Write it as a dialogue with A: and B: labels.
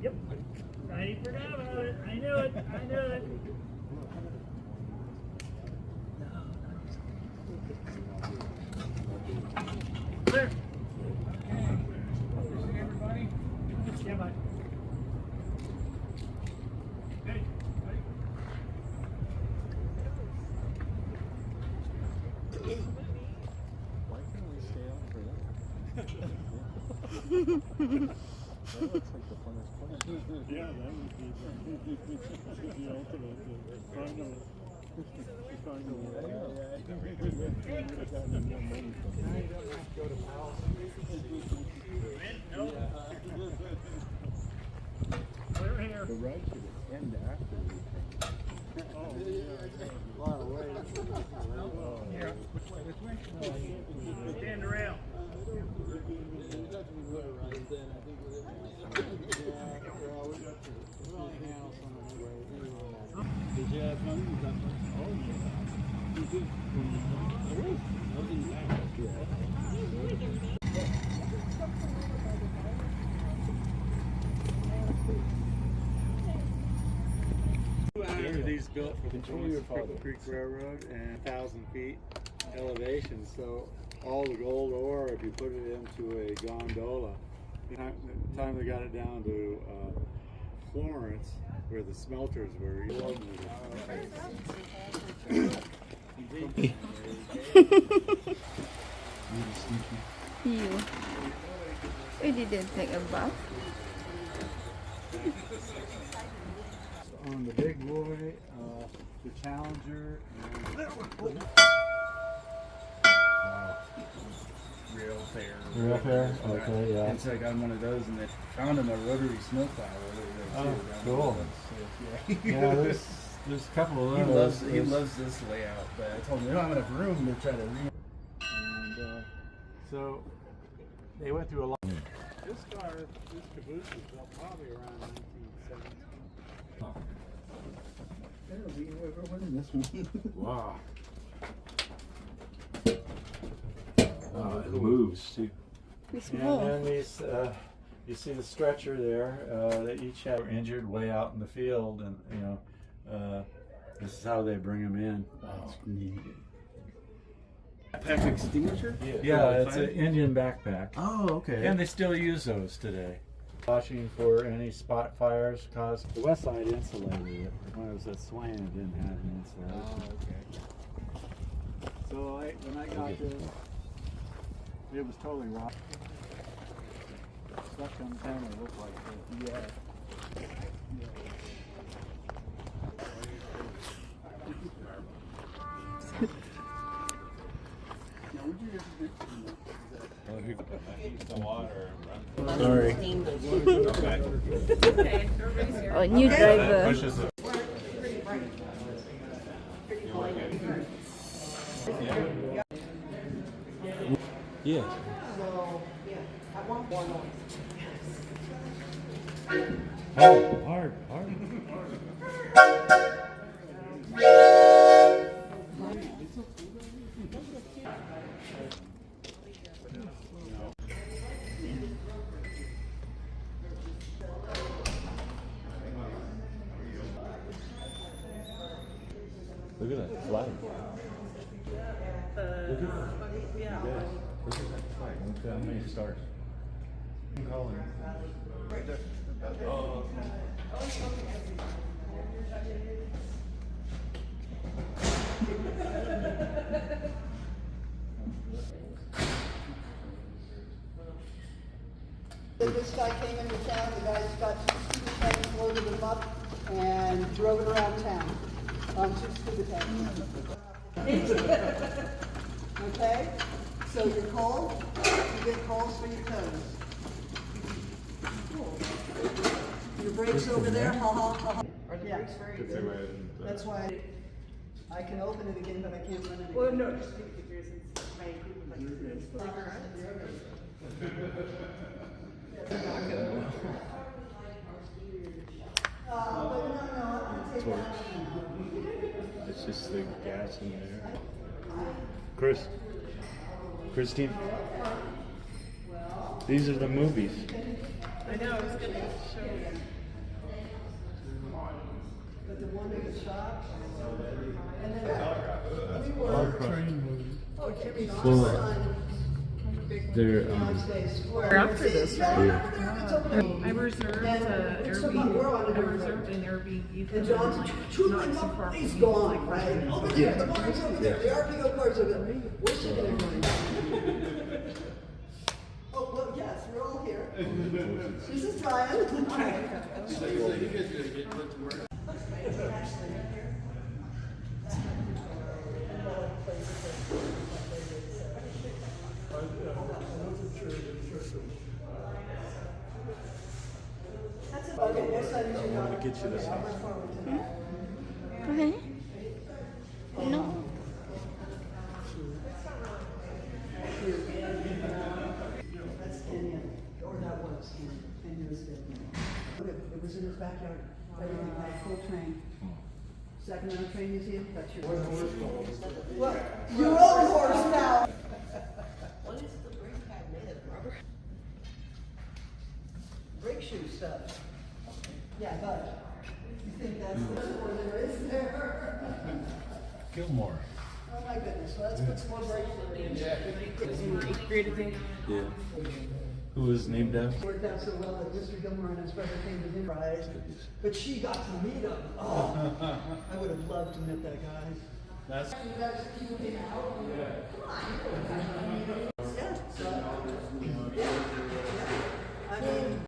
A: Yep. I forgot about it. I knew it. I knew it. Clear. Everybody. Yeah, bye. Okay.
B: Why can't we stay on for that? That looks like the funnest place.
C: Yeah, that would be the ultimate final
B: Yeah.
C: Go to Kahls.
A: Clear here.
B: The ride should end after we
C: Oh, yeah.
B: a lot of ways.
A: Here. Which way? This way? Stand around.
C: Did you have fun? Oh, yeah. You did. These built for the Creek Railroad and 1,000 feet elevation. So all the gold ore, if you put it into a gondola, the time they got it down to Florence, where the smelters were.
D: You. We didn't take a bath.
C: On the big boy, the Challenger, and
E: Real fair.
C: Real fair? Okay, yeah.
E: And so I got him one of those, and they found him a rotary snowplow over there
C: Oh,
E: too.
C: cool. Yeah, there's a couple of those.
E: He loves this layout, but I told him we don't have enough room to try to
C: And so they went through a lot. This caboose was built probably around 1970.
B: Wow. It moves too.
D: It's
C: And
D: more.
C: then these, you see the stretcher there. They each have injured way out in the field, and this is how they bring them in.
B: That's neat.
E: Backpack extinguisher?
C: Yeah, it's an Indian backpack,
E: Oh, okay.
C: and they still use those today. Watching for any spot fires caused. The west side insulated it. When it was at Swain, it didn't have an insulation. So when I got this, it was totally rotten. Stuff comes down and look like this.
B: Yeah.
C: Sorry.
D: Oh, new driver.
B: Yeah.
C: Oh, hard.
B: Look at that flag. Look at that.
A: Yeah.
B: Look at that flag. Look at how many stars.
E: Right there.
B: Oh.
F: This guy came into town, the guy's got two scuba tanks, loaded them up, and drove it around town on two scuba tanks. Okay? So you're cold, you get coals for your toes. Your brakes over there, ha ha ha. Are the brakes very good? That's why I can open it again, but I can't run it again.
A: Well, no, just take pictures. It's my equipment.
B: the gas in there. Christine, these are the movies.
G: I know, I was going to show you.
F: But the one that was shot, and then we were, oh, Jimmy's son,
B: They're
F: Beyonce's square.
G: We're after this, right?
B: yeah.
G: I reserved an Airbnb for
F: And
G: the
F: John's
G: night,
F: two
G: not
F: things
G: too
F: up,
G: far
F: he's
G: from
F: gone, right? Over there,
B: Yeah.
F: the barn's over there, the RPO car's over there. We're sitting there going. Oh, well, yes, we're all here. This is Brian. Okay, next time you should
B: I want to get you this house.
D: Okay. No.
F: That's Kenyon, or that was Kenyon, Kenyon's dead now. It was in his backyard, everything, like full train. Second round train museum, that's your. What? Your own horse now. What is the brake pad made of, rubber? Brake shoe stuff. Yeah, but you think that's the more there is there?
B: Gilmore.
F: Oh my goodness, well, let's put some more brake fluid in.
G: eighth grade, I think.
B: Yeah. Who was named after?
F: Worked out so well that Mr. Gilmore and his brother came to dinner, right? But she got to meet him. Oh, I would have loved to meet that guy.
B: That's.
F: You guys keep him out? Come on.